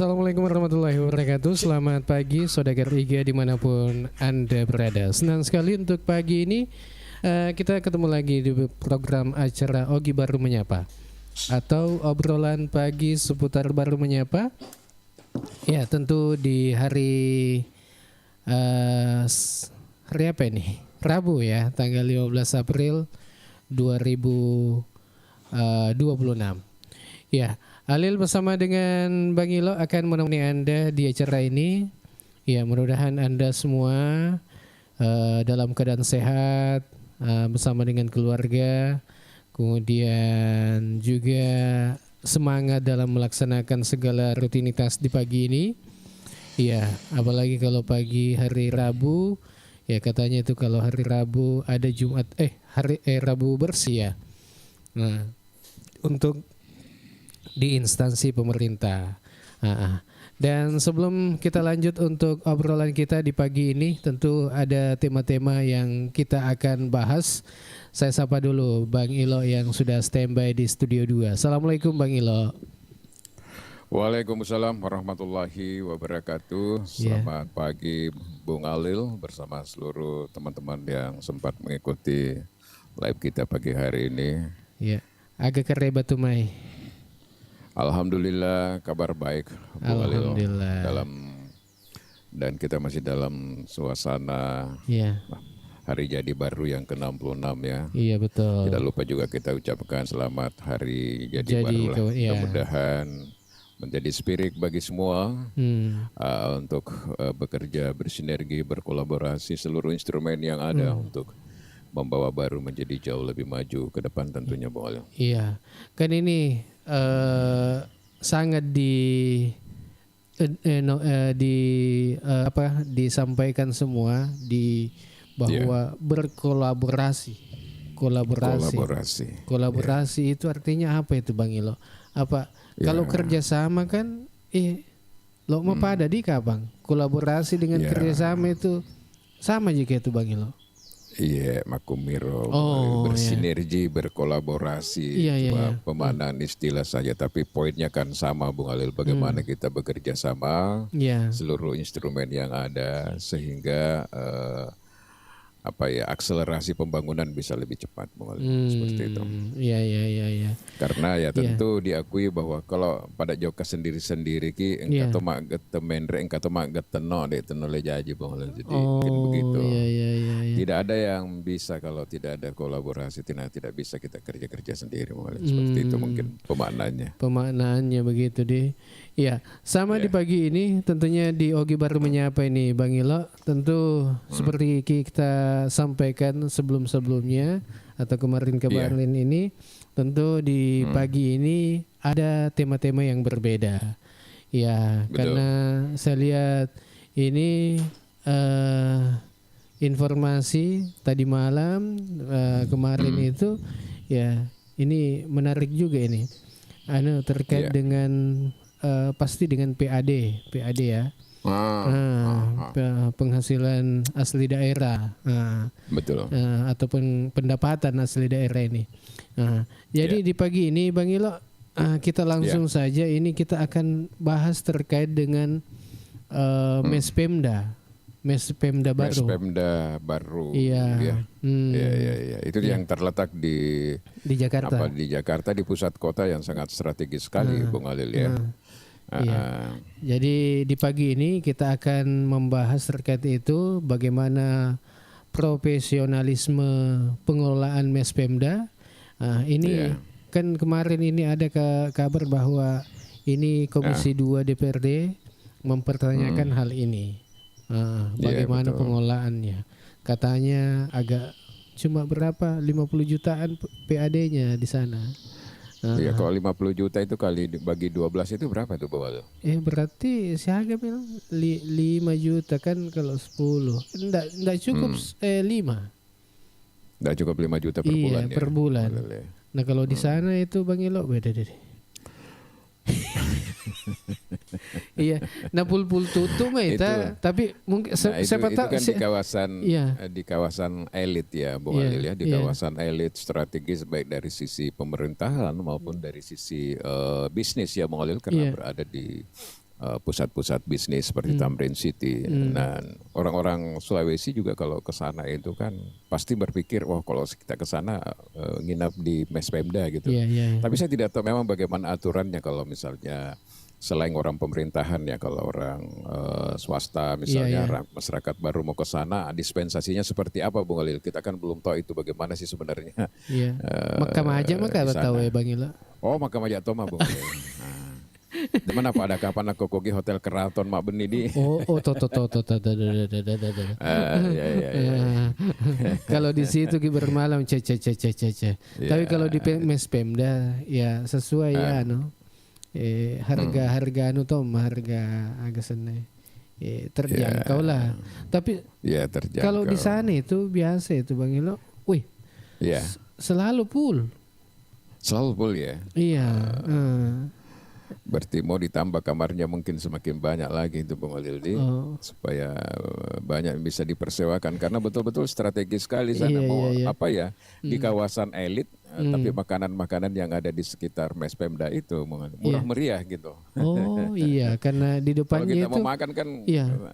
Assalamualaikum warahmatullahi wabarakatuh. Selamat pagi saudagar IGA dimanapun Anda berada. Senang sekali untuk pagi ini kita ketemu lagi di program acara Ogi Baru Menyapa atau obrolan pagi seputar baru menyapa. Ya, tentu di hari apa ini? Rabu ya, tanggal 15 April 2026. Ya, Alil bersama dengan Bang Ilo akan menemani Anda di acara ini. Ya, mudah-mudahan Anda semua dalam keadaan sehat, bersama dengan keluarga, kemudian juga semangat dalam melaksanakan segala rutinitas di pagi ini. Ya, apalagi kalau pagi hari Rabu, ya katanya itu kalau hari Rabu ada Rabu bersih ya. Nah, untuk di instansi pemerintah. Dan sebelum kita lanjut untuk obrolan kita di pagi ini, tentu ada tema-tema yang kita akan bahas. Saya sapa dulu Bang Ilo yang sudah standby di Studio 2. Assalamualaikum Bang Ilo. Waalaikumsalam warahmatullahi wabarakatuh. Selamat pagi Bung Alil bersama seluruh teman-teman yang sempat mengikuti live kita pagi hari ini. Ya, agak kere Batumai. Alhamdulillah kabar baik Bung Alil. Alhamdulillah. Dan kita masih dalam suasana hari jadi baru yang ke-66 ya. Iya betul. Tidak lupa juga kita ucapkan selamat hari jadi baru lah. Mudah-mudahan menjadi spirit bagi semua untuk bekerja, bersinergi, berkolaborasi seluruh instrumen yang ada untuk membawa baru menjadi jauh lebih maju ke depan tentunya Bung Alil. Iya, kan ini sangat disampaikan semua bahwa berkolaborasi. Kolaborasi itu artinya apa itu Bang Ilo? Kalau kerjasama kan lo mau pada di Bang. Kolaborasi dengan kerjasama itu sama jika itu Bang Ilo. Iya, makumiro, bersinergi, berkolaborasi, pemaknaan istilah saja, tapi poinnya kan sama Bung Alil, bagaimana kita bekerja sama, seluruh instrumen yang ada, sehingga akselerasi pembangunan bisa lebih cepat Bung Alil, seperti itu. Iya. Karena ya tentu diakui bahwa kalau pada joka sendiri-sendiri ki engkau mak getemendre engkau mak geteno dek tenole jaji Bung Alil, jadi mungkin begitu. Iya. Tidak ada yang bisa kalau tidak ada kolaborasi, tidak bisa kita kerja sendiri Bung Alil. Seperti itu mungkin pemaknaannya begitu deh. Iya, sama di pagi ini tentunya di Ogi Baru Menyapa ini Bang Ilo, tentu seperti kita sampaikan sebelumnya atau kemarin ini, tentu di pagi ini ada tema-tema yang berbeda. Ya, karena saya lihat ini informasi tadi malam kemarin itu ya ini menarik juga ini. Terkait dengan pasti dengan PAD ya. Penghasilan asli daerah, betul, ataupun pendapatan asli daerah ini. Jadi di pagi ini Bang Ilo, kita langsung saja ini kita akan bahas terkait dengan Mespemda baru. Iya. Itu yang terletak di Jakarta. Di Jakarta, di pusat kota yang sangat strategis sekali Bung Alil ya. Jadi di pagi ini kita akan membahas terkait itu, bagaimana profesionalisme pengelolaan Mespemda. Ini kan kemarin ini ada kabar bahwa ini Komisi 2 DPRD mempertanyakan hal ini. Bagaimana pengolahannya? Katanya agak cuma berapa 50 jutaan PAD-nya di sana. Iya, kalau 50 juta itu kali bagi 12 itu berapa tuh Bawal? Berarti siaga bilang 5 juta kan kalau 10. Enggak cukup 5. Enggak cukup 5 juta per bulan ya. Per bulan. Nah, kalau di sana itu Bang Ilo beda deh. Iya, nah pul tutup tapi mungkin siapa tahu kan di kawasan elit ya, Bung Alil ya, di kawasan elit strategis baik dari sisi pemerintahan maupun dari sisi bisnis ya, Bung Alil, karena berada di pusat-pusat bisnis seperti Tamrin City. Dan orang-orang Sulawesi juga kalau ke sana itu kan pasti berpikir, wah kalau kita ke sana nginap di Mes Pemda gitu. Tapi saya tidak tahu memang bagaimana aturannya kalau misalnya selain orang pemerintahan ya, kalau orang swasta misalnya masyarakat baru mau ke sana, dispensasinya seperti apa Bung Khalil? Kita kan belum tahu itu bagaimana sih sebenarnya. Makam aja maka tahu ya Bang Ila. Oh, Makam aja Toma Bung Khalil. Di mana Pak ada kapan aku kogi Hotel Keraton Mak Beni di. Kalau di situ bermalam Tapi kalau di Mes Pemda ya sesuai ya harga harga agak senai terjangkau lah. Tapi kalau di sana itu biasa itu Bang Ilo, selalu full ya. Iya. Berarti mau ditambah kamarnya mungkin semakin banyak lagi itu Bung Khalil supaya banyak bisa dipersewakan karena betul-betul strategis sekali sana di kawasan elit. Tapi makanan-makanan yang ada di sekitar Mes Pemda itu murah meriah gitu. Oh iya, karena di depannya kalau kita mau makan kan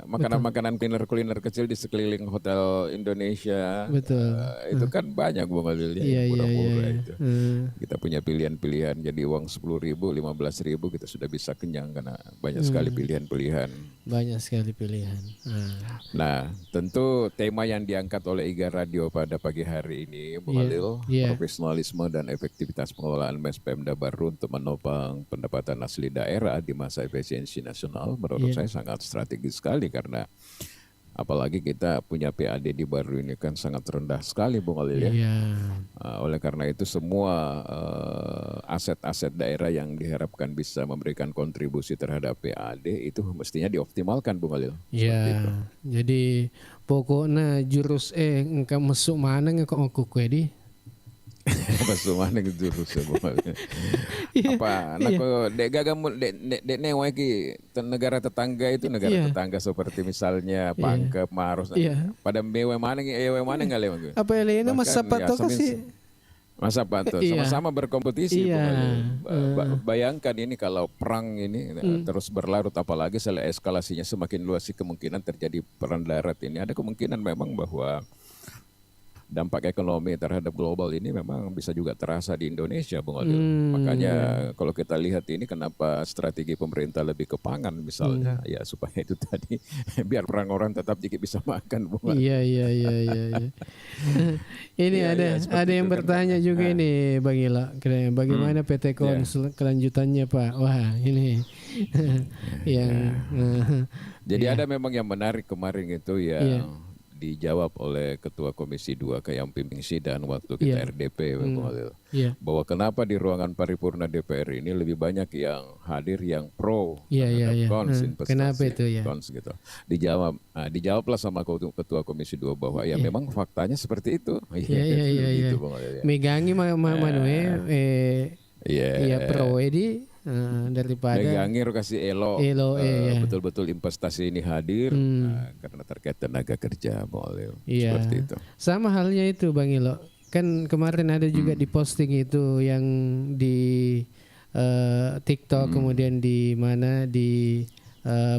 makanan-makanan kuliner kecil di sekeliling Hotel Indonesia. Betul. Itu kan banyak Bung Khalil ya, murah-murah itu. Kita punya pilihan-pilihan, jadi uang 10.000, 15.000 kita sudah bisa kenyang karena banyak sekali pilihan-pilihan. Banyak sekali pilihan. Nah, tentu tema yang diangkat oleh IGA Radio pada pagi hari ini Bung Khalil, profesionalisme dan efektivitas pengelolaan Mes Pemda baru untuk menopang pendapatan asli daerah di masa efisiensi nasional menurut saya sangat strategis sekali karena apalagi kita punya PAD di Baru ini kan sangat rendah sekali Bung Khalil ya. Oleh karena itu semua aset-aset daerah yang diharapkan bisa memberikan kontribusi terhadap PAD itu mestinya dioptimalkan Bung Khalil. Iya. Jadi pokoknya jurus engkau masuk mana engkau kue di Masuk mana gitu apa nako dek gagamu dek newa ki negara tetangga itu negara tetangga seperti misalnya Pangkep Maros pada mewe mana nggak lewat apa elena masa pato kasih masa pato sama-sama berkompetisi bayangkan ini kalau perang ini terus berlarut apalagi setelah eskalasinya semakin luas kemungkinan terjadi perang darat ini ada kemungkinan memang bahwa dampak ekonomi terhadap global ini memang bisa juga terasa di Indonesia, Bung Khalil. Makanya kalau kita lihat ini kenapa strategi pemerintah lebih ke pangan misalnya, ya supaya itu tadi biar orang tetap dikit bisa makan, Bung Khalil. Iya. Ini ada yang bertanya juga ini, Bang Ila, bagaimana PT Kons kelanjutannya Pak? Wah ini Jadi ada memang yang menarik kemarin itu dijawab oleh Ketua Komisi 2 yang pimpin sidang waktu kita RDP bahwa kenapa di ruangan paripurna DPR ini lebih banyak yang hadir yang pro kons investasi. Kenapa itu kons gitu. Dijawablah sama Ketua Komisi 2 bahwa memang faktanya seperti itu. Gitu, Megangi pro edi daripada Megangir kasih elo betul-betul investasi ini hadir karena terkait tenaga kerja seperti itu. Sama halnya itu Bang Ilo, kan kemarin ada juga di posting itu yang di TikTok kemudian di mana di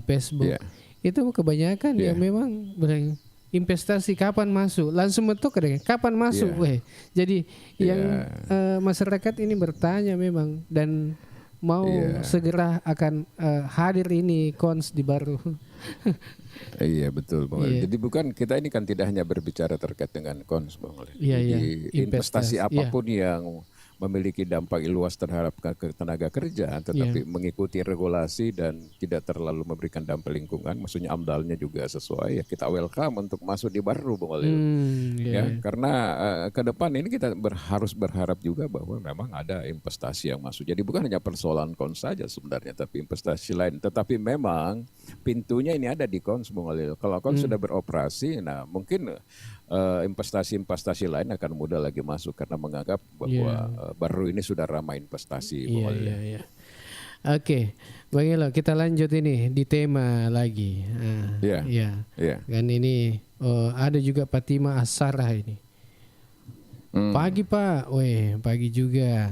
Facebook itu kebanyakan yang memang investasi kapan masuk langsung betul kapan masuk jadi yang masyarakat ini bertanya memang dan mau segera akan hadir ini Kons di Baru. Iya betul Bang. Jadi bukan kita ini kan tidak hanya berbicara terkait dengan Kons Bang. Jadi investasi apapun yang memiliki dampak luas terhadap tenaga kerja, tetapi mengikuti regulasi dan tidak terlalu memberikan dampak lingkungan, maksudnya amdalnya juga sesuai, kita welcome untuk masuk di Baru Bang Khalil. Karena ke depan ini kita harus berharap juga bahwa memang ada investasi yang masuk. Jadi bukan hanya persoalan Kons saja sebenarnya, tapi investasi lain. Tetapi memang pintunya ini ada di Kons Bang Khalil. Kalau Kons sudah beroperasi, nah mungkin investasi-investasi lain akan mudah lagi masuk karena menganggap bahwa Baru ini sudah ramai investasi. Oke, Bang Ilo, kita lanjut ini di tema lagi. Dan ini ada juga Fatima Asarah ini. Pagi Pak, weh pagi juga.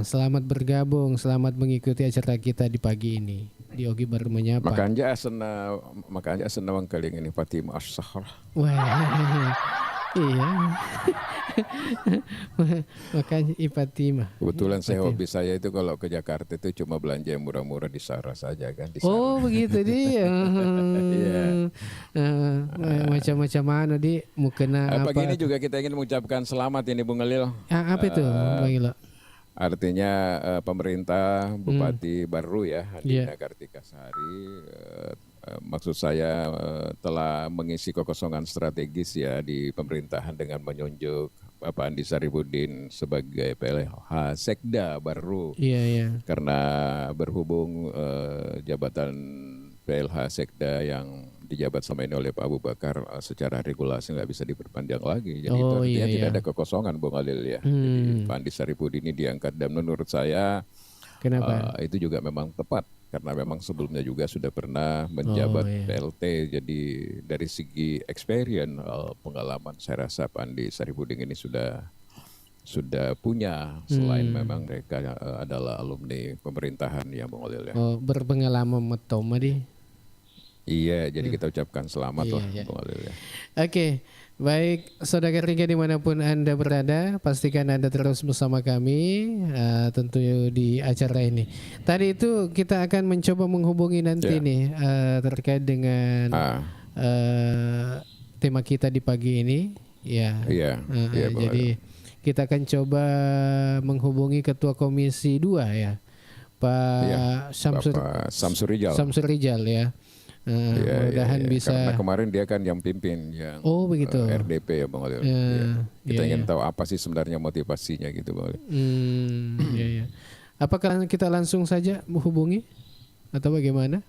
Selamat bergabung, selamat mengikuti acara kita di pagi ini. Di Ogi baru menyapa. Makanya senang kali ini Fatimah As-Sahra. Wah, iya. Makanya Fatimah. Kebetulan hobi saya itu kalau ke Jakarta itu cuma belanja yang murah-murah di Sara saja kan. Di Sara. Oh begitu dia. Macam-macam mana di mukena apa? Pagi ini juga kita ingin mengucapkan selamat ini Bung Alil. Apa itu Bang Ilo? Artinya pemerintah Bupati baru ya Handina Kartika Sari maksud saya telah mengisi kekosongan strategis ya di pemerintahan dengan menunjuk Bapak Andi Sarifudin sebagai PLH Sekda baru. Karena berhubung jabatan PLH Sekda yang dijabat sama ini oleh Pak Abu Bakar secara regulasi nggak bisa diperpanjang lagi. Jadi itu artinya tidak ada kekosongan Bung Alil ya. Jadi Pak Andi Sarifudin ini diangkat dan menurut saya itu juga memang tepat. Karena memang sebelumnya juga sudah pernah menjabat PLT. Jadi dari segi experience pengalaman saya rasa Pak Andi Sarifudin ini sudah punya selain memang mereka adalah alumni pemerintahan ya Bung Alil ya. Berpengalaman metoma di. Iya, jadi kita ucapkan selamat lah Bung Alil ya. Oke, baik saudara Riga dimanapun Anda berada, pastikan Anda terus bersama kami tentu di acara ini. Tadi itu kita akan mencoba menghubungi nanti nih terkait dengan tema kita di pagi ini. Jadi kita akan coba menghubungi Ketua Komisi 2 ya, Pak Samsur Rijal ya. Mudah-mudahan bisa. Karena kemarin dia kan yang pimpin yang begitu. RDP ya Bang Alil. Kita ingin tahu apa sih sebenarnya motivasinya gitu Bang Alil. Apakah kita langsung saja menghubungi atau bagaimana?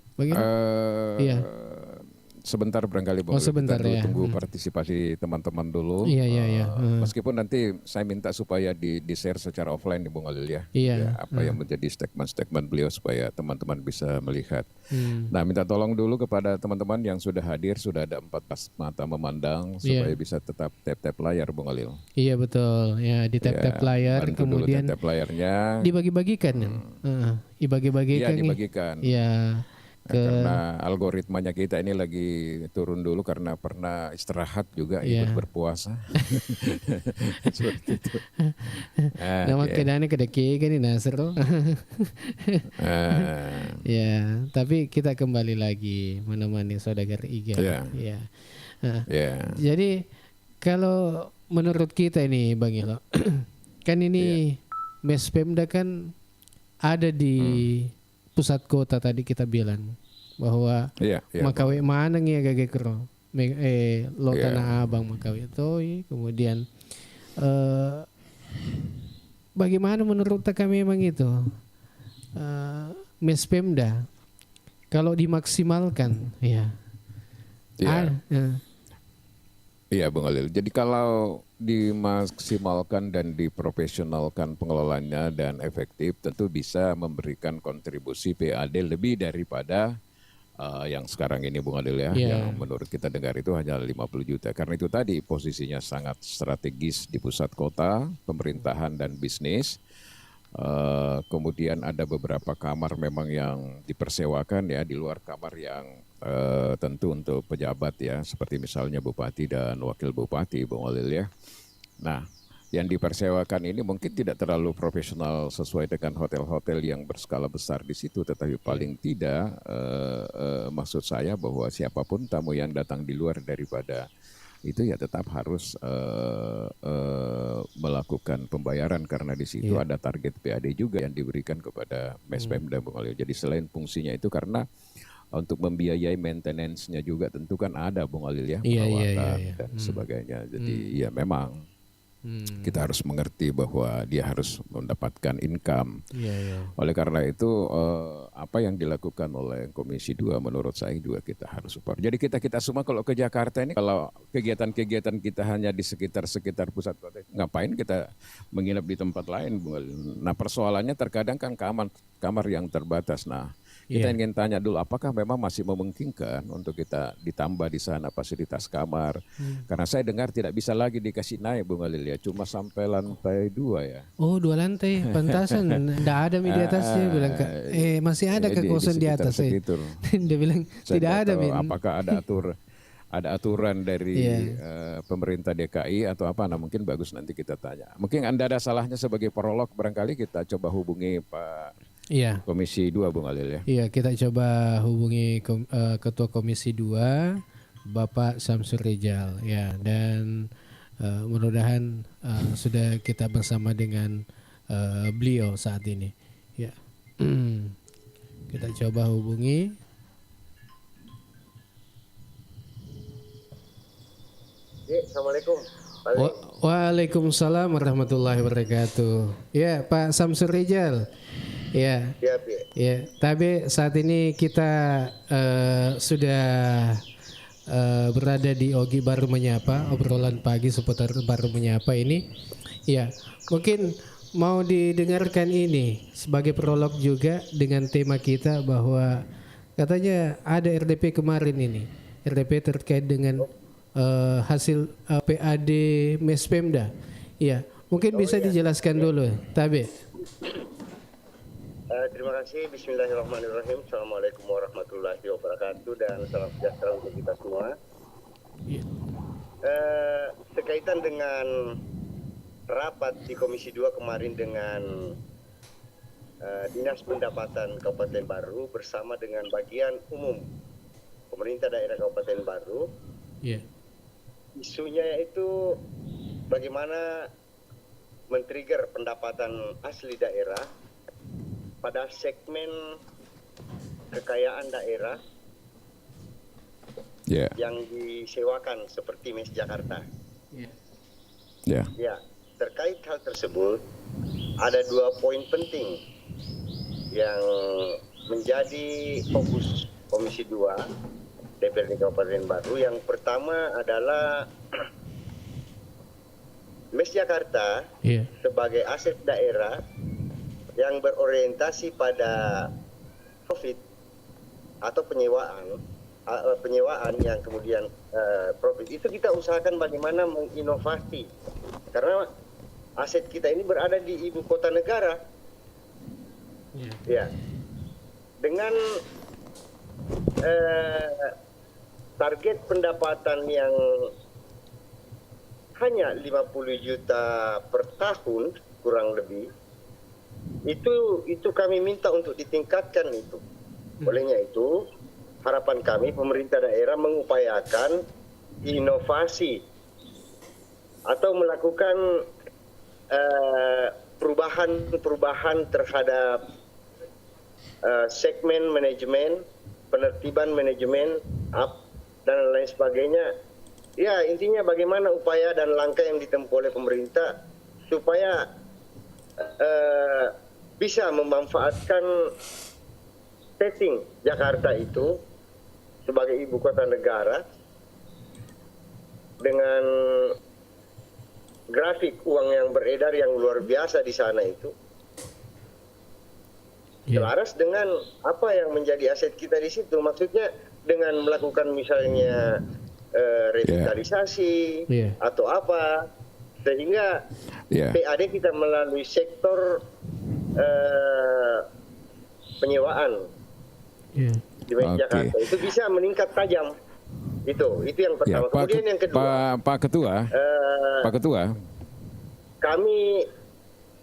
Sebentar barangkali Bang. Sebentar kita tunggu partisipasi teman-teman dulu. Meskipun nanti saya minta supaya di-share secara offline nih Bung Alil ya. Apa yang menjadi statement beliau supaya teman-teman bisa melihat. Nah, minta tolong dulu kepada teman-teman yang sudah hadir, sudah ada 14 mata memandang supaya bisa tetap tap-tap layar Bung Alil. Iya betul. Ya, di tap-tap layar kemudian tap layarnya dibagi-bagikan. Dibagikan. Iya. Karena algoritmanya kita ini lagi turun dulu karena pernah istirahat juga ikut berpuasa. Seperti itu. Nama kedane kedeki kan Nasr. Ya, tapi kita kembali lagi menemani saudara Iga. Jadi kalau menurut kita ini Bang Ilo, kan ini Mespemda kan ada di pusat kota tadi kita bilang bahwa Makawi mana ya gage kero lo Tanah Abang Makawi itu kemudian bagaimana menurut kami memang itu Mespemda kalau dimaksimalkan Iya Bung Alil. Jadi kalau dimaksimalkan dan diprofesionalkan pengelolanya dan efektif tentu bisa memberikan kontribusi PAD lebih daripada yang sekarang ini Bung Alil ya. Yang menurut kita dengar itu hanya 50 juta. Karena itu tadi posisinya sangat strategis di pusat kota, pemerintahan dan bisnis. Kemudian ada beberapa kamar memang yang dipersewakan ya di luar kamar yang tentu untuk pejabat ya seperti misalnya bupati dan wakil bupati Bung Alil ya. Nah, yang dipersewakan ini mungkin tidak terlalu profesional sesuai dengan hotel-hotel yang berskala besar di situ, tetapi paling tidak maksud saya bahwa siapapun tamu yang datang di luar daripada itu ya tetap harus melakukan pembayaran karena di situ ada target PAD juga yang diberikan kepada Mespemda Bung Alil. Jadi selain fungsinya itu karena untuk membiayai maintenance-nya juga tentu kan ada Bung Alil ya, perawatan dan sebagainya. Jadi ya memang kita harus mengerti bahwa dia harus mendapatkan income. Oleh karena itu apa yang dilakukan oleh Komisi 2 menurut saya juga kita harus support. Jadi kita semua kalau ke Jakarta ini kalau kegiatan-kegiatan kita hanya di sekitar pusat kota, ngapain kita menginap di tempat lain Bung Alil? Nah persoalannya terkadang kan kamar yang terbatas. Nah Kita ingin tanya dulu, apakah memang masih memungkinkan untuk kita ditambah di sana fasilitas kamar? Karena saya dengar tidak bisa lagi dikasih naik, Bung Alil ya, cuma sampai lantai 2 ya. Oh, 2 lantai, pantasan, enggak ada di atasnya, bilang masih ada kekosongan di atas. Dia bilang saya tidak ada. Apakah ada aturan dari pemerintah DKI atau apa? Nah, mungkin bagus nanti kita tanya. Mungkin Anda ada salahnya sebagai prolog, barangkali kita coba hubungi Pak Komisi 2, Bung Alil ya. Iya, kita coba hubungi Ketua Komisi 2, Bapak Samsur Rijal ya, dan mudah-mudahan sudah kita bersama dengan beliau saat ini. Ya, kita coba hubungi. Assalamualaikum. Waalaikumsalam warahmatullahi wabarakatuh. Ya, Pak Samsur Rijal. Ya. Ya, tapi saat ini kita sudah berada di Ogi Baru Menyapa, obrolan pagi seputar Baru Menyapa ini. Ya, mungkin mau didengarkan ini sebagai prolog juga dengan tema kita bahwa katanya ada RDP kemarin ini. RDP terkait dengan hasil PAD Mespemda. Ya, mungkin bisa dijelaskan dulu, Tabe. Terima kasih. Bismillahirrahmanirrahim. Assalamualaikum warahmatullahi wabarakatuh dan salam sejahtera untuk kita semua. Sekaitan dengan rapat di Komisi 2 kemarin dengan Dinas Pendapatan Kabupaten Baru bersama dengan bagian umum pemerintah daerah Kabupaten Baru. Isunya itu bagaimana men-trigger pendapatan asli daerah pada segmen kekayaan daerah yang disewakan seperti MES Jakarta. Ya, terkait hal tersebut ada 2 poin penting yang menjadi fokus Komisi 2 DPRD Kabupaten Baru. Yang pertama adalah MES Jakarta sebagai aset daerah yang berorientasi pada profit atau penyewaan yang kemudian profit, itu kita usahakan bagaimana menginovasi karena aset kita ini berada di ibu kota negara. Ya, dengan target pendapatan yang hanya 50 juta per tahun kurang lebih, itu kami minta untuk ditingkatkan itu. Olehnya itu harapan kami pemerintah daerah mengupayakan inovasi atau melakukan perubahan terhadap segmen manajemen, penertiban manajemen, dan lain sebagainya. Ya, intinya bagaimana upaya dan langkah yang ditempuh oleh pemerintah supaya bisa memanfaatkan setting Jakarta itu sebagai ibu kota negara dengan grafik uang yang beredar yang luar biasa di sana itu. Selaras dengan apa yang menjadi aset kita di situ, maksudnya dengan melakukan misalnya revitalisasi atau apa, sehingga PAD kita melalui sektor penyewaan di Jakarta itu bisa meningkat tajam. Itu yang pertama. Kemudian yang kedua, Pak Ketua, kami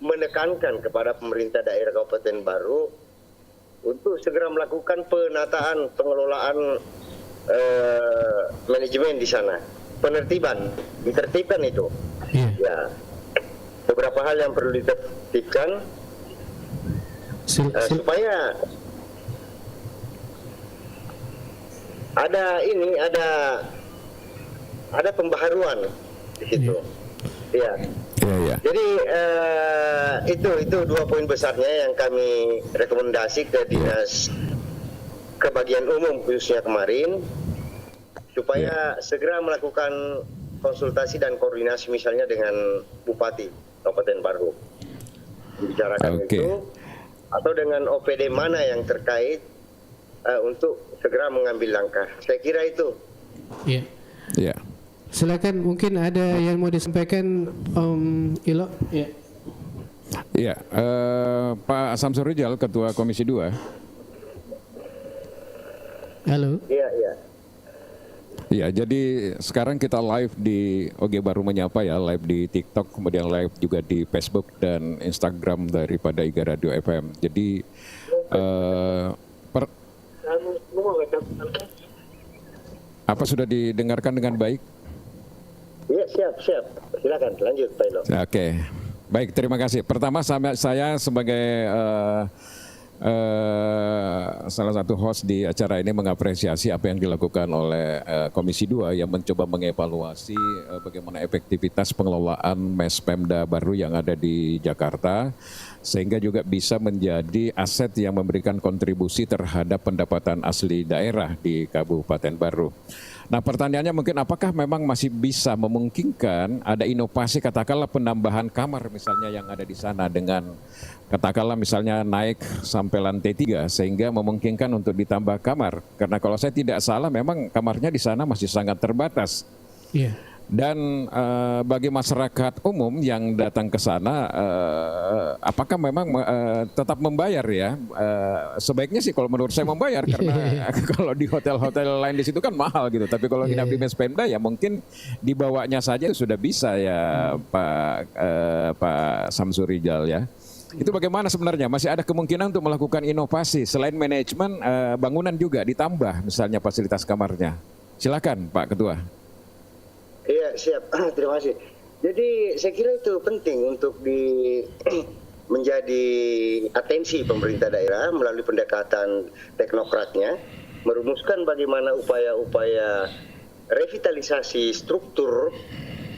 menekankan kepada pemerintah daerah Kabupaten Baru untuk segera melakukan penataan pengelolaan manajemen di sana, ditertibkan itu. Ya, beberapa hal yang perlu ditertibkan supaya ada pembaharuan di situ. Ya. Jadi itu 2 poin besarnya yang kami rekomendasi ke dinas, ke bagian umum khususnya kemarin, supaya segera melakukan konsultasi dan koordinasi misalnya dengan Bupati Kabupaten Baru, dibicarakan itu, atau dengan OPD mana yang terkait untuk segera mengambil langkah. Saya kira itu. Iya. Ya. Silakan, mungkin ada yang mau disampaikan Ilo. Ya. Iya, Pak Samsur Rijal, Ketua Komisi 2. Halo. Iya. Iya, jadi sekarang kita live di OG Baru Menyapa ya, live di TikTok, kemudian live juga di Facebook dan Instagram daripada IGA Radio FM. Jadi apa sudah didengarkan dengan baik? Iya, siap. Silakan lanjut, Pak Ilo. Oke. Baik, terima kasih. Pertama saya sebagai salah satu host di acara ini mengapresiasi apa yang dilakukan oleh Komisi 2 yang mencoba mengevaluasi bagaimana efektivitas pengelolaan MES Pemda baru yang ada di Jakarta, sehingga juga bisa menjadi aset yang memberikan kontribusi terhadap pendapatan asli daerah di Kabupaten Baru. Nah, pertanyaannya mungkin apakah memang masih bisa memungkinkan ada inovasi, katakanlah penambahan kamar misalnya yang ada di sana dengan katakanlah misalnya naik sampai lantai 3 sehingga memungkinkan untuk ditambah kamar. Karena kalau saya tidak salah memang kamarnya di sana masih sangat terbatas. Iya. Dan bagi masyarakat umum yang datang ke sana, apakah memang tetap membayar ya? Sebaiknya sih kalau menurut saya membayar karena kalau di hotel-hotel lain di situ kan mahal gitu. Tapi kalau nginap di MES Pemda ya mungkin dibawanya saja sudah bisa ya Pak Samsur Rijal ya. Itu bagaimana sebenarnya? Masih ada kemungkinan untuk melakukan inovasi selain manajemen bangunan juga ditambah misalnya fasilitas kamarnya. Silakan Pak Ketua. Iya, siap. Terima kasih. Jadi saya kira itu penting untuk menjadi atensi pemerintah daerah melalui pendekatan teknokratnya, merumuskan bagaimana upaya-upaya revitalisasi struktur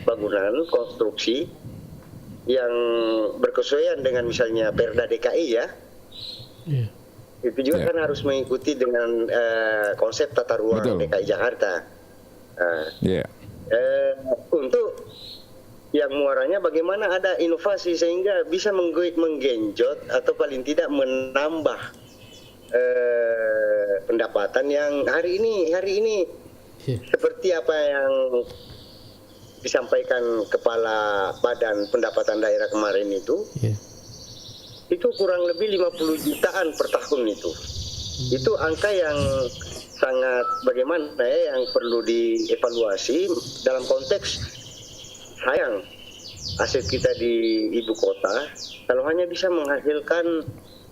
bangunan, konstruksi yang berkesesuaian dengan misalnya Perda DKI ya. Yeah. Itu juga kan harus mengikuti dengan konsep tata ruang DKI Jakarta. Untuk yang muaranya bagaimana ada inovasi sehingga bisa menggenjot atau paling tidak menambah pendapatan yang hari ini seperti apa yang disampaikan Kepala Badan Pendapatan Daerah kemarin itu kurang lebih 50 jutaan per tahun itu. Itu angka yang sangat bagaimana ya, yang perlu dievaluasi dalam konteks sayang aset kita di ibu kota kalau hanya bisa menghasilkan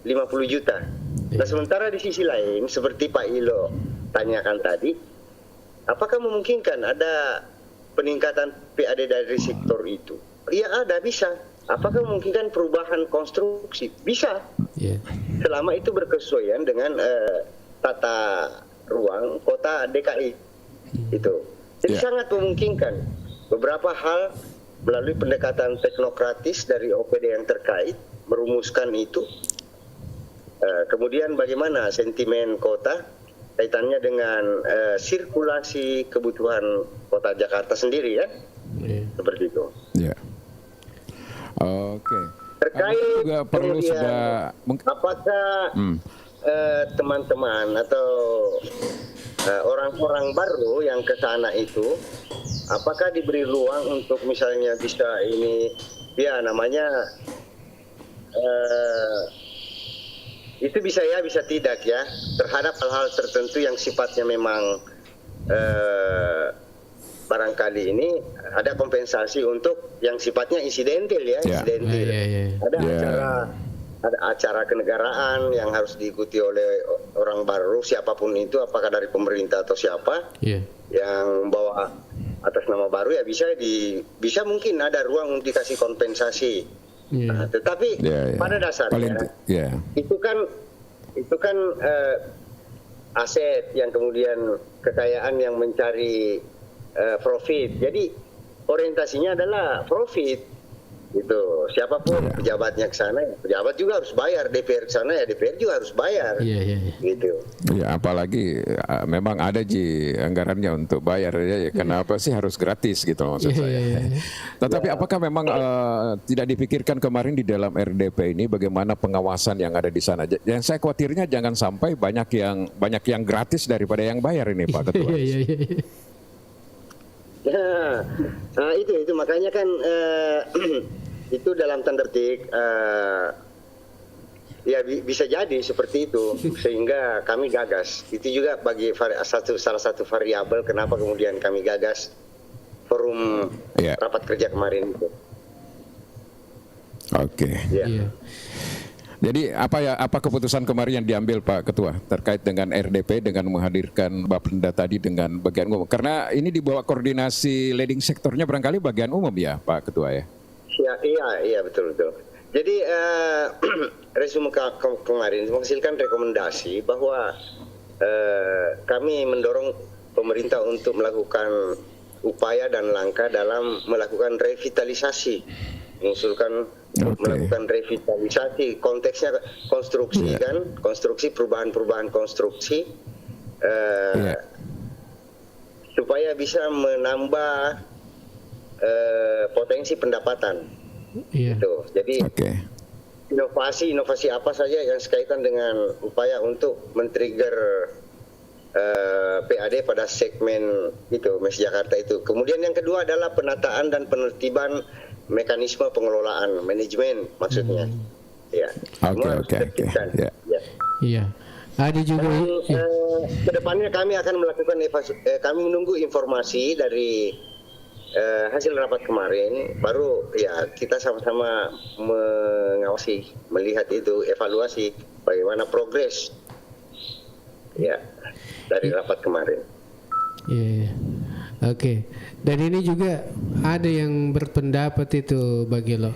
50 juta. Nah, sementara di sisi lain seperti Pak Ilo tanyakan tadi, apakah memungkinkan ada peningkatan PAD dari sektor itu? Iya ada, bisa. Apakah memungkinkan perubahan konstruksi? Bisa. Selama itu berkesesuaian dengan tata ruang kota DKI itu. Jadi sangat memungkinkan beberapa hal melalui pendekatan teknokratis dari OPD yang terkait merumuskan itu. Kemudian bagaimana sentimen kota kaitannya dengan sirkulasi kebutuhan kota Jakarta sendiri ya. Seperti itu. Oke. Terkait juga perlu sudah apakah teman-teman atau orang-orang baru yang ke sana itu apakah diberi ruang untuk misalnya bisa ini ya namanya itu bisa ya bisa tidak ya terhadap hal-hal tertentu yang sifatnya memang barangkali ini ada kompensasi untuk yang sifatnya insidentil ya insidentil. Ada acara kenegaraan yang harus diikuti oleh orang baru siapapun itu, apakah dari pemerintah atau siapa yang bawa atas nama baru ya bisa mungkin ada ruang untuk dikasih kompensasi. Nah, tetapi pada dasarnya itu kan aset yang kemudian kekayaan yang mencari profit. Jadi orientasinya adalah profit. Itu siapapun pejabatnya ke sana, pejabat juga harus bayar. DPR ke sana ya DPR juga harus bayar. Gitu. Ya apalagi memang ada anggarannya untuk bayar ya. Kenapa sih harus gratis gitu maksud saya. Tetapi apakah memang tidak dipikirkan kemarin di dalam RDP ini bagaimana pengawasan yang ada di sana? Yang saya khawatirnya jangan sampai banyak yang gratis daripada yang bayar ini Pak Ketua. Nah, itu makanya kan itu dalam tanda petik ya bisa jadi seperti itu sehingga kami gagas. Itu juga bagi salah satu variabel kenapa kemudian kami gagas forum rapat kerja kemarin itu. Oke. Jadi apa keputusan kemarin yang diambil Pak Ketua terkait dengan RDP dengan menghadirkan Bapenda tadi dengan bagian umum? Karena ini di bawah koordinasi leading sektornya barangkali bagian umum ya Pak Ketua ya? Iya betul. Jadi resume kemarin menghasilkan rekomendasi bahwa kami mendorong pemerintah untuk melakukan upaya dan langkah dalam melakukan revitalisasi, mengusulkan melakukan revitalisasi, konteksnya konstruksi kan, konstruksi perubahan konstruksi supaya bisa menambah potensi pendapatan. Gitu. Jadi inovasi apa saja yang sekaitan dengan upaya untuk men-trigger PAD pada segmen itu Mes Jakarta itu. Kemudian yang kedua adalah penataan dan penertiban mekanisme pengelolaan, manajemen maksudnya. Oke. Iya. Ada juga. Kedepannya kami akan melakukan kami menunggu informasi dari hasil rapat kemarin, baru ya kita sama-sama mengawasi, melihat itu, evaluasi bagaimana progres dari rapat kemarin. Oke. Dan ini juga ada yang berpendapat itu bagi lo,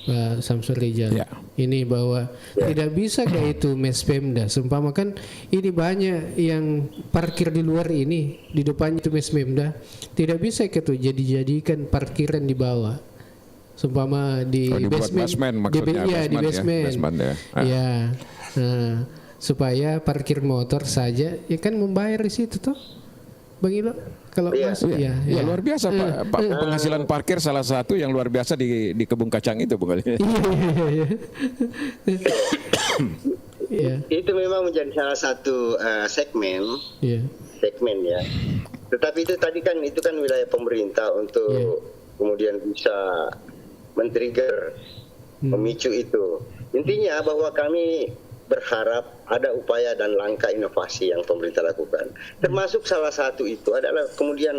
Pak Samsul Rijal. Ini bahwa tidak bisa kayak itu Mes Pemda. Seumpama kan ini banyak yang parkir di luar ini, di depannya itu Mes Pemda. Tidak bisa gitu dijadikan parkiran di bawah. Seumpama di basement maksudnya, di basement. Supaya parkir motor saja ya kan membayar di situ toh. Bang Ilo, kalau masuk luar biasa Pak. Penghasilan parkir salah satu yang luar biasa di Kebun Kacang itu, Bung Ali. Itu memang menjadi salah satu segmen ya. Tetapi itu tadi kan wilayah pemerintah untuk kemudian bisa men-trigger, memicu itu. Intinya bahwa kami berharap ada upaya dan langkah inovasi yang pemerintah lakukan. Termasuk salah satu itu adalah kemudian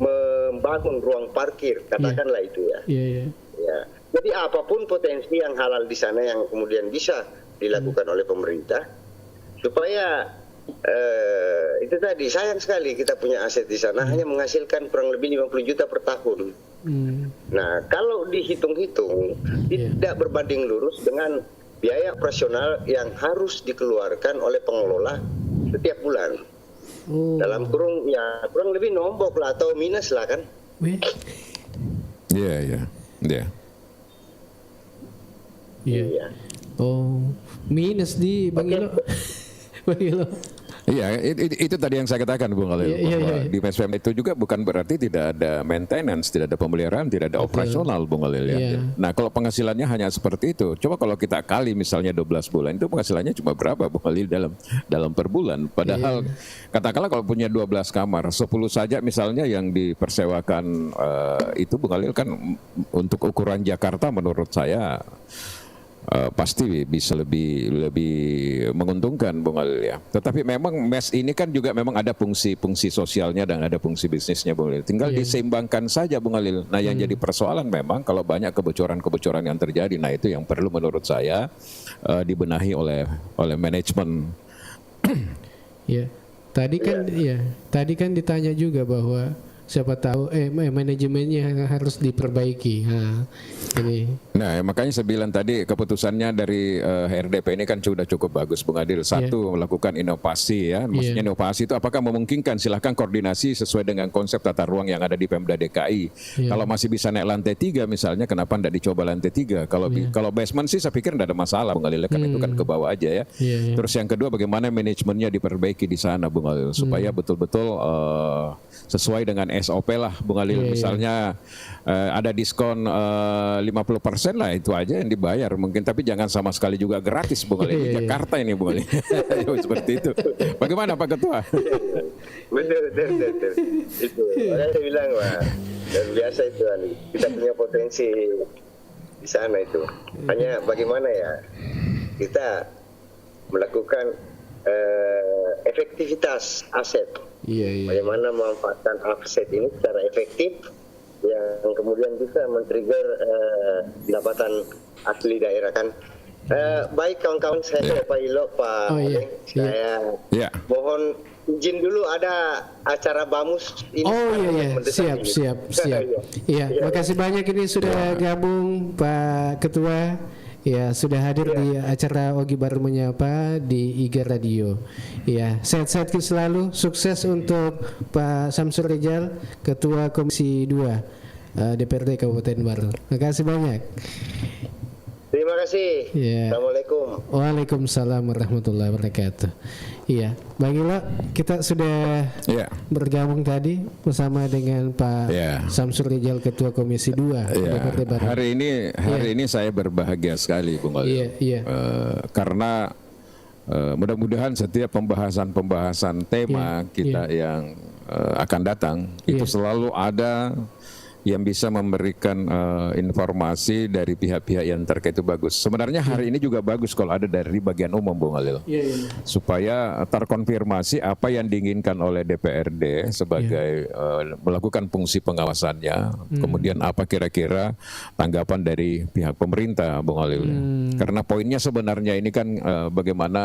membangun ruang parkir, katakanlah itu ya. Jadi apapun potensi yang halal di sana yang kemudian bisa dilakukan oleh pemerintah, supaya itu tadi sayang sekali kita punya aset di sana hanya menghasilkan kurang lebih 50 juta per tahun. Nah, kalau dihitung-hitung tidak berbanding lurus dengan biaya operasional yang harus dikeluarkan oleh pengelola setiap bulan. Dalam kurung lebih nombok lah atau minus lah kan. Minus di Bang Ilo. Bang Ilo. Iya, itu tadi yang saya katakan Bung Khalil. Di Mes Pemda itu juga bukan berarti tidak ada maintenance, tidak ada pemeliharaan, tidak ada operasional Bung Khalil ya. Nah, kalau penghasilannya hanya seperti itu, coba kalau kita kali misalnya 12 bulan, itu penghasilannya cuma berapa Bung Khalil dalam per bulan. Padahal katakanlah kalau punya 12 kamar, 10 saja misalnya yang dipersewakan itu Bung Khalil kan untuk ukuran Jakarta menurut saya pasti bisa lebih menguntungkan Bung Khalil ya. Tetapi memang mes ini kan juga memang ada fungsi sosialnya dan ada fungsi bisnisnya Bung Khalil. Tinggal diseimbangkan saja Bung Khalil. Nah yang jadi persoalan memang kalau banyak kebocoran yang terjadi, nah itu yang perlu menurut saya dibenahi oleh manajemen. Tadi kan ditanya juga bahwa siapa tahu manajemennya harus diperbaiki. Nah, makanya saya bilang tadi keputusannya dari HRDP ini kan sudah cukup bagus, Bung Adil. Satu, melakukan inovasi ya. Maksudnya inovasi itu apakah memungkinkan, silahkan koordinasi sesuai dengan konsep tata ruang yang ada di Pemda DKI. Kalau masih bisa naik lantai 3 misalnya, kenapa tidak dicoba lantai 3? Kalau basement sih saya pikir tidak ada masalah, Bung Adil, kan itu kan ke bawah aja ya. Terus yang kedua, bagaimana manajemennya diperbaiki di sana, Bung Adil, supaya betul-betul sesuai dengan SOP lah, Bung Adil. Misalnya ada diskon 50% lah, itu aja yang dibayar mungkin, tapi jangan sama sekali juga gratis, Bung Ali. Di Jakarta ini, Bung Ali. Seperti itu. Bagaimana Pak Ketua? Betul. Itu orang saya bilang, Wah, dan biasa itu Ali. Kita punya potensi di sana itu. Hanya bagaimana ya kita melakukan efektivitas aset. Bagaimana memanfaatkan aset ini secara efektif yang kemudian bisa men-trigger pendapatan asli daerah kan. Baik kawan-kawan saya, Pak Ilo, Pak Oleng, saya mohon izin dulu, ada acara BAMUS ini. Siap. Makasih banyak ini sudah gabung Pak Ketua. Ya, sudah hadir di acara Ogi Baru Menyapa di IGA Radio. Ya, sehat-sehat selalu, sukses untuk Pak Samsur Rijal, Ketua Komisi 2 DPRD Kabupaten Baru. Terima kasih banyak. Terima kasih. Assalamualaikum. Waalaikumsalam warahmatullahi wabarakatuh. Iya, Bang Ilo, kita sudah bergabung tadi bersama dengan Pak Samsur Rijal, Ketua Komisi 2 DPRD Baru. Hari ini saya berbahagia sekali, Bung Ali. Karena mudah-mudahan setiap pembahasan tema kita yang akan datang itu selalu ada yang bisa memberikan informasi dari pihak-pihak yang terkait, itu bagus. Sebenarnya hari ini juga bagus kalau ada dari bagian umum, Bung Alil, supaya terkonfirmasi apa yang diinginkan oleh DPRD sebagai melakukan fungsi pengawasannya, kemudian apa kira-kira tanggapan dari pihak pemerintah, Bung Alil. Karena poinnya sebenarnya ini kan bagaimana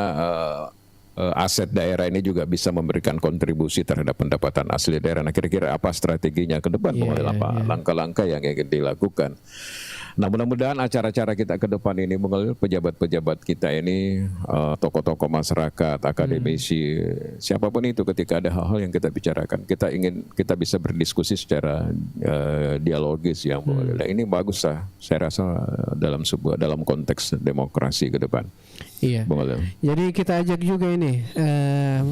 aset daerah ini juga bisa memberikan kontribusi terhadap pendapatan asli daerah. Nah, kira-kira apa strateginya ke depan, apa langkah-langkah yang ingin dilakukan. Nah, mudah-mudahan acara-acara kita ke depan ini, pejabat-pejabat kita ini, tokoh-tokoh masyarakat, akademisi, siapapun itu, ketika ada hal-hal yang kita bicarakan, kita bisa berdiskusi secara dialogis yang ini bagus lah, saya rasa dalam konteks demokrasi ke depan. Iya. Jadi kita ajak juga ini,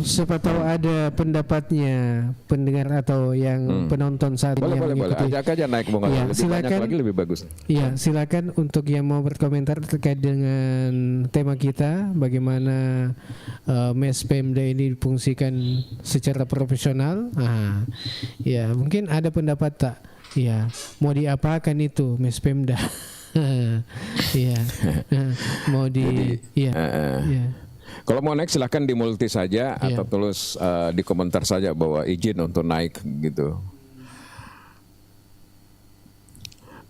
siapa tahu ada pendapatnya pendengar atau yang penonton saat ini yang mengikuti. Ajak aja naik, Bung Ali. Lebih banyak lagi lebih bagus. Iya, silakan untuk yang mau berkomentar terkait dengan tema kita, bagaimana MES Pemda ini difungsikan secara profesional. Ya, mungkin ada pendapat tak? Ya, mau diapakan itu MES Pemda? Mau kalau mau naik silahkan di multi saja atau tulis di komentar saja bahwa izin untuk naik gitu.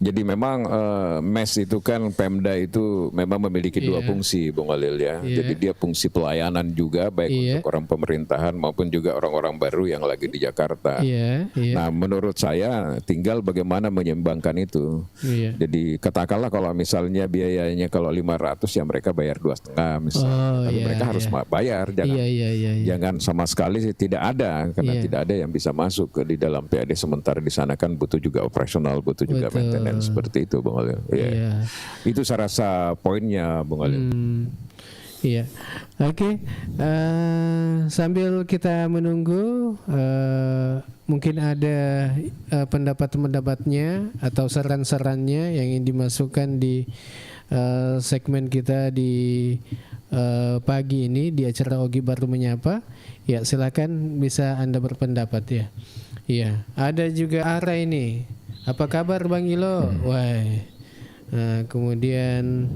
Jadi memang MES itu kan, Pemda itu memang memiliki dua fungsi, Bung Alil ya. Jadi dia fungsi pelayanan juga, baik untuk orang pemerintahan maupun juga orang-orang baru yang lagi di Jakarta. Nah, menurut saya tinggal bagaimana menyeimbangkan itu. Jadi katakanlah kalau misalnya biayanya kalau 500 ya mereka bayar 2,5 misalnya. Tapi mereka harus bayar, jangan sama sekali tidak ada, karena tidak ada yang bisa masuk di dalam PAD, sementara di sana kan butuh juga operasional, butuh juga maintenance. Seperti itu, Bung Alil. Itu saya rasa poinnya, Bung Alil. Oke. Sambil kita menunggu, mungkin ada pendapat-pendapatnya atau saran-sarannya yang ingin dimasukkan di segmen kita di pagi ini di acara Ogi Baru Menyapa. Ya, silakan bisa Anda berpendapat ya. Iya, ada juga Ara ini. Apa kabar Bang Ilo? Kemudian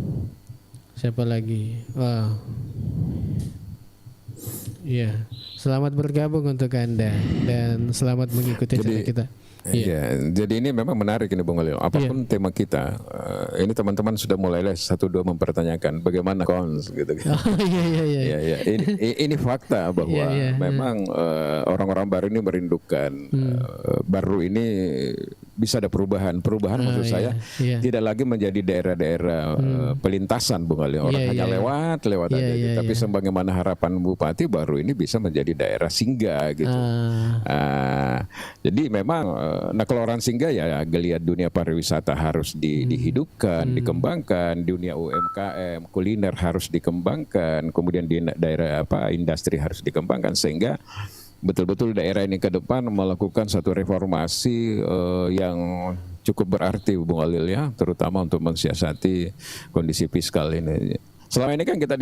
siapa lagi? Iya, selamat bergabung untuk Anda dan selamat mengikuti acara kita. Iya, jadi ini memang menarik ini Bung Alil. Apapun tema kita, ini teman-teman sudah mulai 1-2 mempertanyakan bagaimana cons gitu. Iya. Ini fakta bahwa memang orang-orang baru ini merindukan baru ini bisa ada perubahan. Perubahan maksud saya tidak lagi menjadi daerah-daerah pelintasan Bung Alil. Orang hanya lewat aja. Tapi sebagaimana harapan Bupati baru ini bisa menjadi daerah singgah gitu. Jadi memang kalau orang singgah ya geliat dunia pariwisata harus dihidupkan, dikembangkan, dunia UMKM, kuliner harus dikembangkan, kemudian di daerah industri harus dikembangkan sehingga betul-betul daerah ini ke depan melakukan satu reformasi yang cukup berarti Bung Alil ya, terutama untuk mensiasati kondisi fiskal ini. Selama ini kan kita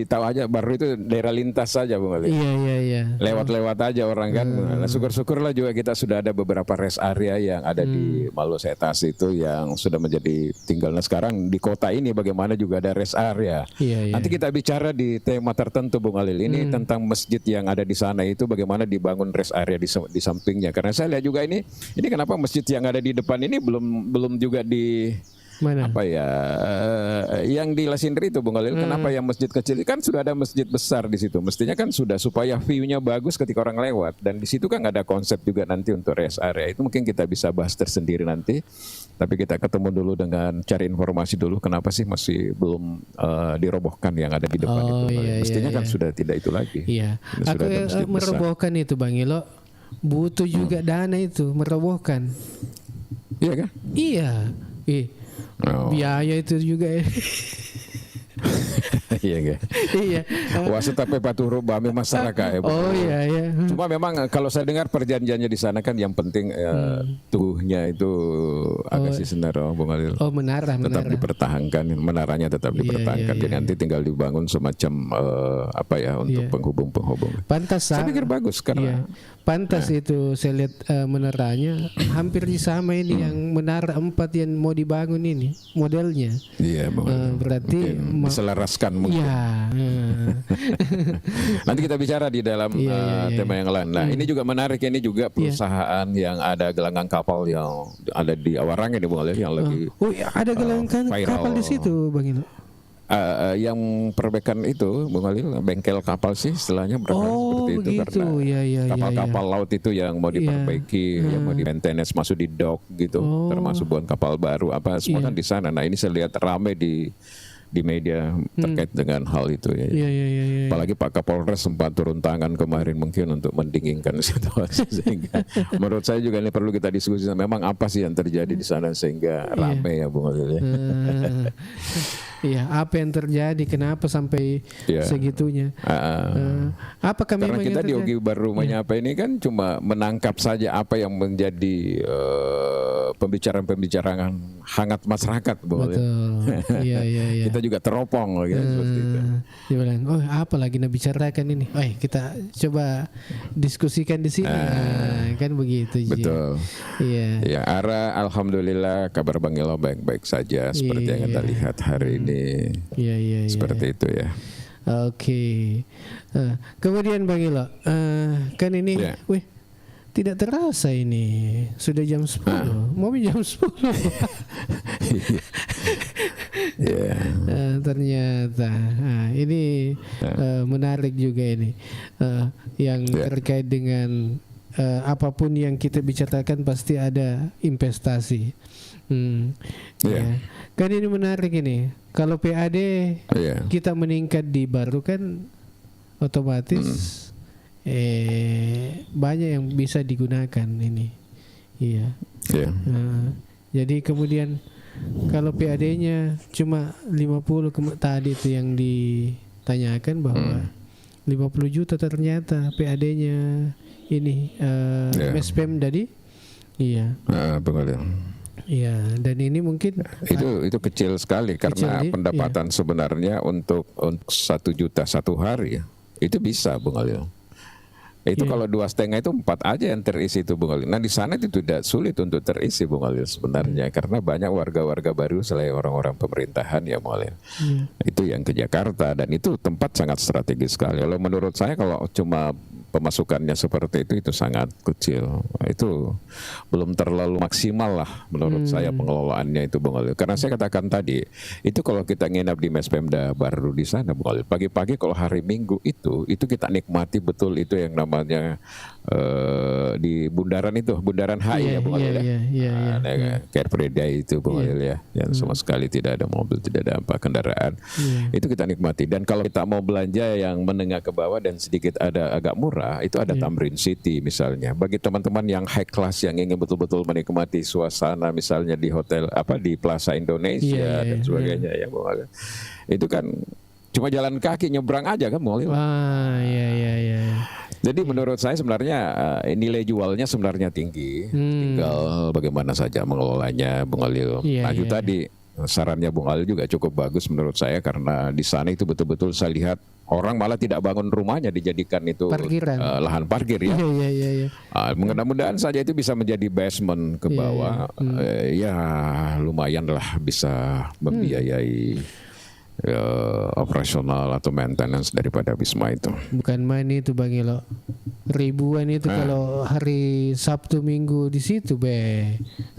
tahu aja baru itu daerah lintas saja Bung Ali. Iya. Lewat-lewat aja orang kan. Nah, syukur-syukurlah juga kita sudah ada beberapa rest area yang ada di Malosetas itu yang sudah menjadi tinggal. Nah sekarang di kota ini bagaimana juga ada rest area. Nanti kita bicara di tema tertentu Bung Alil. Ini tentang masjid yang ada di sana itu bagaimana dibangun rest area di sampingnya. Karena saya lihat juga ini kenapa masjid yang ada di depan ini belum juga di mana? Yang di Lasindri itu Bung Alil, kenapa yang masjid kecil kan sudah ada masjid besar di situ. Mestinya kan sudah supaya view-nya bagus ketika orang lewat dan di situ kan ada konsep juga nanti untuk rest area. Itu mungkin kita bisa bahas tersendiri nanti. Tapi kita ketemu dulu dengan cari informasi dulu kenapa sih masih belum dirobohkan yang ada di depan itu. Mestinya kan sudah tidak itu lagi. Iya. Aku merobohkan itu Bang Ilo butuh juga dana itu merobohkan. Iya kan? Iya. Biaya itu juga ya. Iya. Wasit tapi patuh bami masyarakat ya. Iya. Cuma memang kalau saya dengar perjanjiannya di sana kan yang penting tubuhnya itu agak senar Bung Alil. Menara. Tetap dipertahankan, menaranya tetap dipertahankan. Jadi nanti tinggal dibangun semacam untuk penghubung. Pantas. Saya pikir bagus karena pantas itu saya lihat meneranya hampir sama ini yang menara 4 yang mau dibangun ini modelnya. Iya, berarti diselaraskan mungkin. Iya. Nanti kita bicara di dalam tema yang lain. Nah, ini juga menarik. Ini juga perusahaan yang ada gelanggang kapal yang ada di Awarang ini Bung Alil yang lagi. Ada gelanggang kapal di situ Bang Ilo. Yang perbaikan itu Bung Alil, bengkel kapal sih istilahnya seperti itu karena kapal-kapal laut itu yang mau diperbaiki, yang mau di maintenance, masuk di dock gitu, termasuk buat kapal baru semua kan di sana. Nah ini saya lihat rame di media terkait dengan hal itu ya. Apalagi Pak Kapolres sempat turun tangan kemarin mungkin untuk mendinginkan situasi sehingga menurut saya juga ini perlu kita diskusi memang apa sih yang terjadi di sana sehingga rame ya Bung Alil ya. Iya, apa yang terjadi? Kenapa sampai segitunya? Apakah karena kita di Ogi Baru Menyapa ini kan cuma menangkap saja apa yang menjadi pembicaraan hangat masyarakat, Betul. Iya. Kita juga teropong gitu seperti itu. Dia bilang, apa lagi nak bicarakan ini? Kita coba diskusikan di sini. Kan begitu. Betul. Iya. Ya, alhamdulillah kabar Bang Ilo baik-baik saja seperti yang kita lihat hari ini. Iya. Seperti itu ya. Oke. Kemudian Bang Ilo, kan ini, tidak terasa ini sudah jam 10. Mau jam 10. Ternyata ini menarik juga ini yang terkait dengan apapun yang kita bicarakan pasti ada investasi. Kan ini menarik ini. Kalau PAD kita meningkat di Baru kan otomatis banyak yang bisa digunakan ini. Jadi kemudian kalau PAD-nya cuma 50 tadi itu yang ditanyakan bahwa 50 juta ternyata PAD-nya ini MESPEM tadi. Iya, dan ini mungkin itu kecil sekali karena pendapatan sebenarnya untuk 1 juta satu hari itu bisa Bung Alil. Itu kalau 2,5 itu 4 aja yang terisi itu Bung Alil. Nah di sana itu tidak sulit untuk terisi Bung Alil sebenarnya karena banyak warga-warga baru selain orang-orang pemerintahan ya Bung Alil. Itu yang ke Jakarta dan itu tempat sangat strategis sekali. Kalau menurut saya kalau cuma pemasukannya seperti itu sangat kecil. Itu belum terlalu maksimal lah menurut saya pengelolaannya itu, Bung Khalil. Karena saya katakan tadi, itu kalau kita nginap di Mes Pemda baru di sana, Bung Khalil, pagi-pagi kalau hari Minggu itu kita nikmati betul itu yang namanya di bundaran itu, bundaran HI ya, Bung Khalil ya. Car Free Day itu, Bung Khalil ya, yang sama sekali tidak ada mobil, tidak ada apa kendaraan. Itu kita nikmati. Dan kalau kita mau belanja yang menengah ke bawah dan sedikit ada agak murah, itu ada Tamrin City misalnya. Bagi teman-teman yang high class yang ingin betul-betul menikmati suasana misalnya di hotel di Plaza Indonesia dan sebagainya ya, Bung Khalil. Itu kan cuma jalan kaki nyebrang aja kan, Bung Khalil. Jadi menurut saya sebenarnya nilai jualnya sebenarnya tinggi. Tinggal bagaimana saja mengelolanya, Bung Khalil. Itu tadi sarannya Bung Khalil juga cukup bagus menurut saya, karena di sana itu betul-betul saya lihat orang malah tidak bangun rumahnya dijadikan itu lahan parkir ya. Mudah-mudahan saja itu bisa menjadi basement ke bawah. Ya lumayan lah bisa membiayai operasional atau maintenance daripada Wisma itu. Bukan main itu Bang Ilo. Ribuan itu kalau hari Sabtu Minggu di situ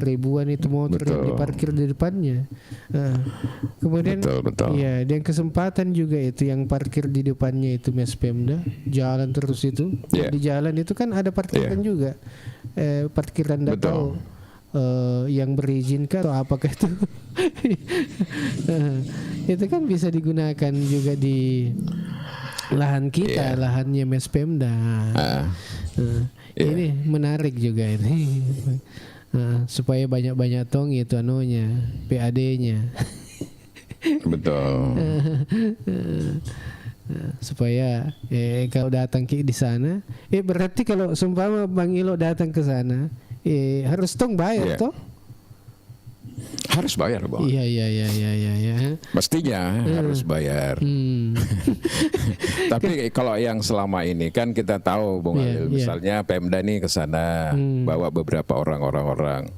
ribuan itu motor yang diparkir di depannya. Kemudian ya, dan kesempatan juga itu yang parkir di depannya itu Mes Pemda, jalan terus itu. Di jalan itu kan ada parkiran juga. Parkiran enggak tahu yang berizin atau apakah itu. Itu kan bisa digunakan juga di lahan kita, lahannya Mes Pemda. Ini menarik juga ini. Supaya banyak-banyak tong itu PAD-nya. Betul. Supaya kalau datang di sana, berarti kalau seumpama Bang Ilo datang ke sana, harus tong bayar toh? Harus bayar, Bang. Iya. Mestinya harus bayar. Tapi kalau yang selama ini kan kita tahu, Bung Khalil, misalnya Pemda nih ke sana bawa beberapa orang.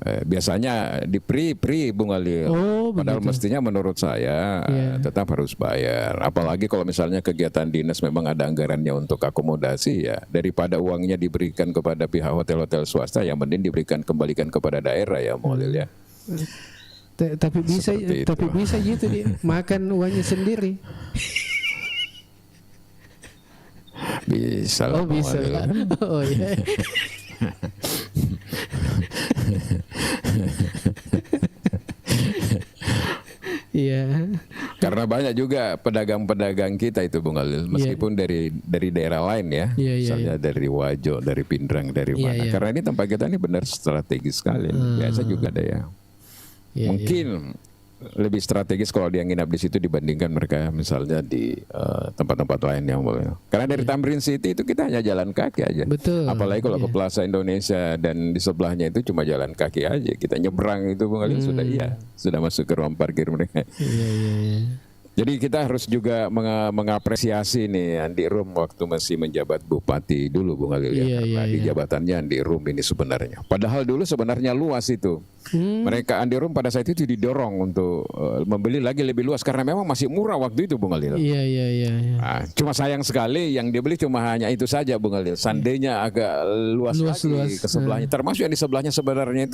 Biasanya di pre Bung Khalil. Padahal mestinya menurut saya tetap harus bayar. Apalagi kalau misalnya kegiatan dinas memang ada anggarannya untuk akomodasi, ya daripada uangnya diberikan kepada pihak hotel-hotel swasta, yang mending kembalikan kepada daerah ya, Bung Khalil ya. Tapi bisa gitu dia makan uangnya sendiri. Bisa lah. Bisa lah. Iya. Iya. Karena banyak juga pedagang-pedagang kita itu, Bung Khalil, meskipun dari daerah lain ya, misalnya dari Wajo, dari Pindrang, dari mana. Karena ini tempat kita ini benar strategis sekali. Biasa juga ada ya. Mungkin lebih strategis kalau dia nginap di situ dibandingkan mereka misalnya di tempat-tempat lain yang boleh. Karena dari Tamrin City itu kita hanya jalan kaki aja. Betul. Apalagi kalau ke Plaza Indonesia dan di sebelahnya itu cuma jalan kaki aja. Kita nyebrang itu, Bung Khalil, sudah masuk ke ruang parkir mereka. Iya. Jadi kita harus juga mengapresiasi nih Andi Rum waktu masih menjabat Bupati dulu, Bung Khalil ya. Karena di jabatannya Andi Rum ini sebenarnya. Padahal dulu sebenarnya luas itu. Mereka Andi Rum pada saat itu didorong untuk membeli lagi lebih luas karena memang masih murah waktu itu, Bung Khalil. Iya. Nah, cuma sayang sekali yang dia beli cuma hanya itu saja, Bung Khalil. Seandainya agak luas lagi ke sebelahnya. Termasuk yang di sebelahnya sebenarnya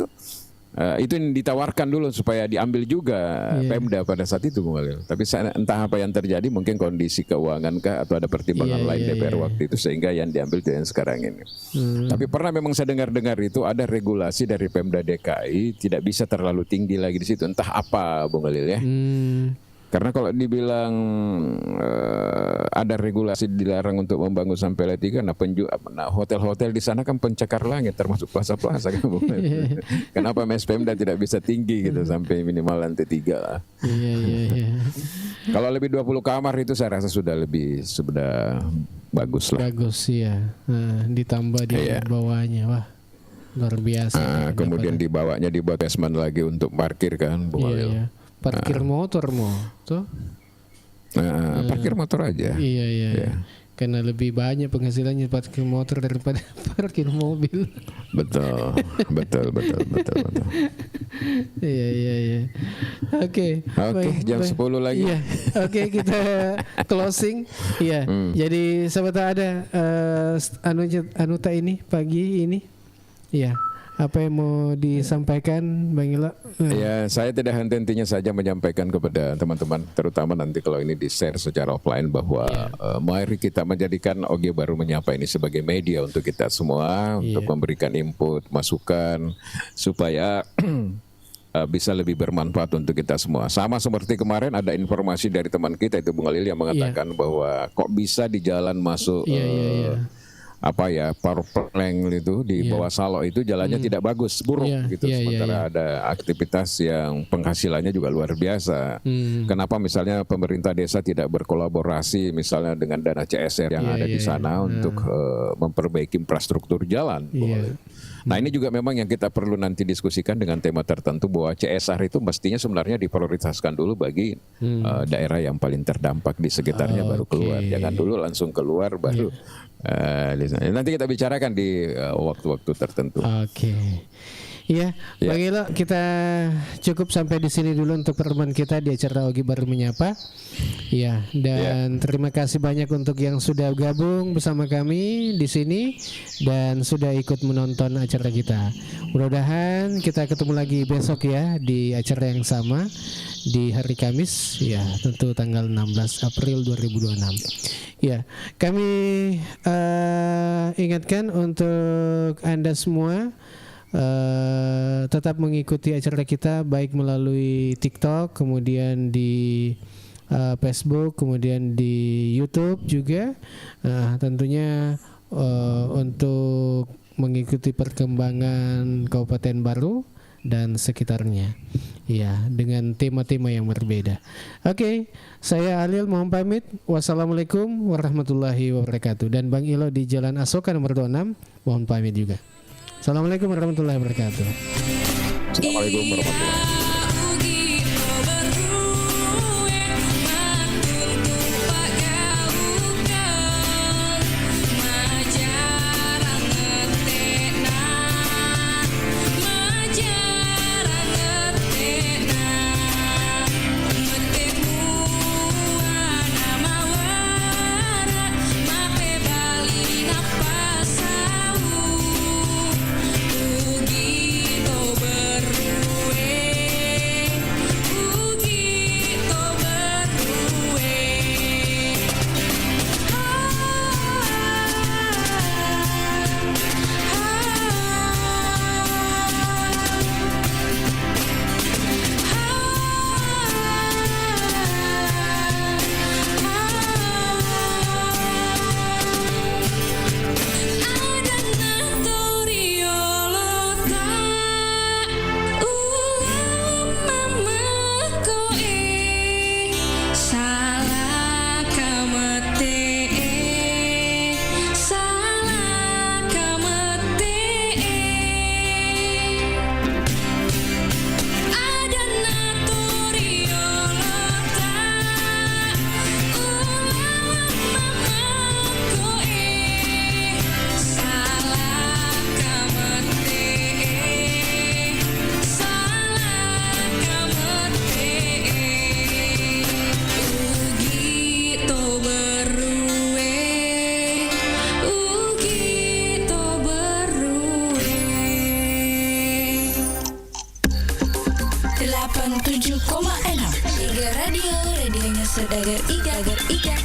itu yang ditawarkan dulu supaya diambil juga Pemda pada saat itu, Bung Khalil. Tapi entah apa yang terjadi, mungkin kondisi keuangan kah atau ada pertimbangan lain DPR waktu itu sehingga yang diambil itu yang sekarang ini. Tapi pernah memang saya dengar itu ada regulasi dari Pemda DKI tidak bisa terlalu tinggi lagi di situ. Entah apa, Bung Khalil ya. Karena kalau dibilang ada regulasi dilarang untuk membangun sampai lantai 3, hotel-hotel di sana kan pencakar langit termasuk plaza-plaza kan. Kenapa Mes Pemda tidak bisa tinggi gitu sampai minimal lantai 3 lah. Iya. Kalau lebih 20 kamar itu saya rasa sudah bagus lah. Bagus ya. Ditambah di bawahnya, wah luar biasa. Kemudian dibuat basement lagi untuk parkir kan, Bung Khalil. Parkir motor tuh. Parkir motor aja. Iya. Karena lebih banyak penghasilannya parkir motor daripada parkir mobil. Betul. Iya. Oke, jam 10 lagi. Iya. Oke, kita closing. Iya. Jadi sahabat ada Anuta ini pagi ini. Iya. Apa yang mau disampaikan Bang Ilo? Ya, saya tidak henti-hentinya saja menyampaikan kepada teman-teman, terutama nanti kalau ini di-share secara offline bahwa mari kita menjadikan OG Baru Menyapa ini sebagai media untuk kita semua, untuk memberikan input, masukan, supaya bisa lebih bermanfaat untuk kita semua. Sama seperti kemarin ada informasi dari teman kita itu Bung Alil yang mengatakan bahwa kok bisa di jalan masuk power plank itu di bawah Salo itu jalannya tidak bagus, buruk gitu. Sementara ada aktivitas yang penghasilannya juga luar biasa. Kenapa misalnya pemerintah desa tidak berkolaborasi misalnya dengan dana CSR yang ada di sana untuk memperbaiki infrastruktur jalan? Nah ini juga memang yang kita perlu nanti diskusikan dengan tema tertentu bahwa CSR itu mestinya sebenarnya diprioritaskan dulu bagi daerah yang paling terdampak di sekitarnya baru keluar. Jangan dulu langsung keluar baru. Nanti kita bicarakan di waktu-waktu tertentu. Iya, Bang Ilo, kita cukup sampai di sini dulu untuk pertemuan kita di acara OG Baru Menyapa. Iya, dan terima kasih banyak untuk yang sudah gabung bersama kami di sini dan sudah ikut menonton acara kita. Mudah-mudahan kita ketemu lagi besok ya di acara yang sama di hari Kamis, ya tentu tanggal 16 April 2026. Ya, kami ingatkan untuk Anda semua tetap mengikuti acara kita baik melalui TikTok, kemudian di Facebook, kemudian di YouTube juga. Tentunya untuk mengikuti perkembangan Kabupaten Baru dan sekitarnya, ya, dengan tema-tema yang berbeda. Oke, saya Alil mohon pamit. Wassalamualaikum warahmatullahi wabarakatuh. Dan Bang Ilo di Jalan Asoka nomor 26 mohon pamit juga. Assalamualaikum warahmatullahi wabarakatuh. Assalamualaikum warahmatullahi wabarakatuh. Radionya Saudagar Iga.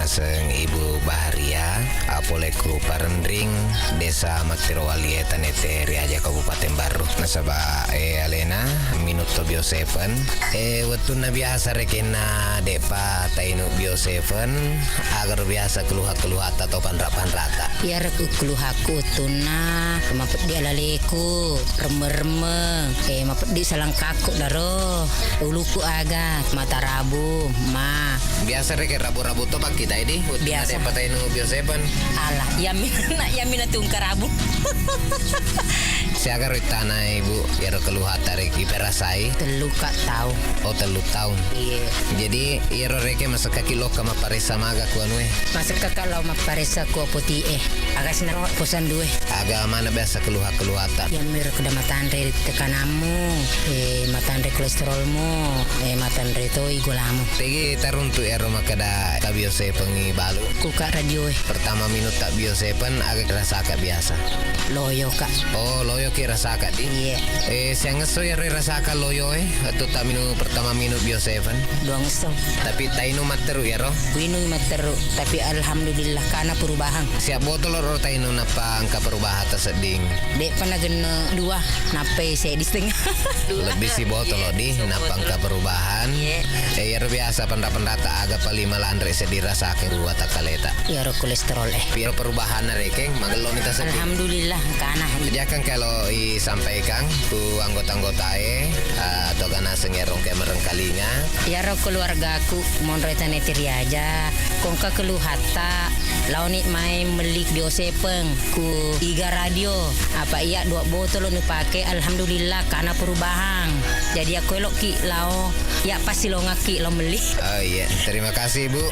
ngaseng Ibu Baharia apoleku Parendring Desa Maktirowali Tanete Riaja Kabupaten Baru nasaba alena minuto bio 7 wetuna biasa rekena depa tainu bio 7 agar biasa keluha atau panrata ya reku keluhaku tuna mapet di alaleku reme mapet di salangkaku daro uluku aga mata rabu ma biasa rek rabu topak kita ini biasa depa tainu bio 7 alah yamina tungkar rabu siaga ritana Ibu ya keluhat tarik iperasai telu kak tahu iya jadi iro reke masa kaki lo kama paresa maga kuanwe masa kakak lo ma paresa ku putih agak senang posan due agak mana biasa keluhata yang mirip ke matandre tekanamu matandre kolesterolmu matandre to igolamu tegi taruntu ero makada kabiose pengi balu ku kak radio pertama minut tak biose pen agak rasa kak biasa loyo kak loyo ki rasa kak di iya saya ngeso ya rasa kak loyo atau tak minum pertama minum bio 7 doang ngeso tapi tainu materu ya roh winu materu tapi alhamdulillah karena perubahan siap botol ro tainu napa angka perubahan terseding dek pernah gena 2 nape saya di setengah lebih si botol di napa angka perubahan ya biasa pendata agak paling malandre sedirasakan dua takaleta ya ro kolesterol piro perubahan rekeng magelon kita sedih alhamdulillah karena jangan kalau sampaikan ku anggota-anggota atau kana sengerong ke merengkalinga ya ro keluargaku mon retane aja kongka keluhata launi main melik bio 7 ku 3 radio apa iya 2 botol nu pake alhamdulillah karena perubahan jadi aku elok ki lao ya pasti lo ngaki lo beli oh iya terima kasih Bu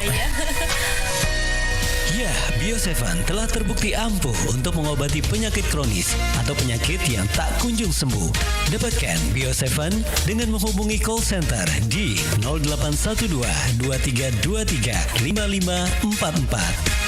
Ya, Bio 7 telah terbukti ampuh untuk mengobati penyakit kronis atau penyakit yang tak kunjung sembuh. Dapatkan Bio 7 dengan menghubungi call center di 0812 2323 5544.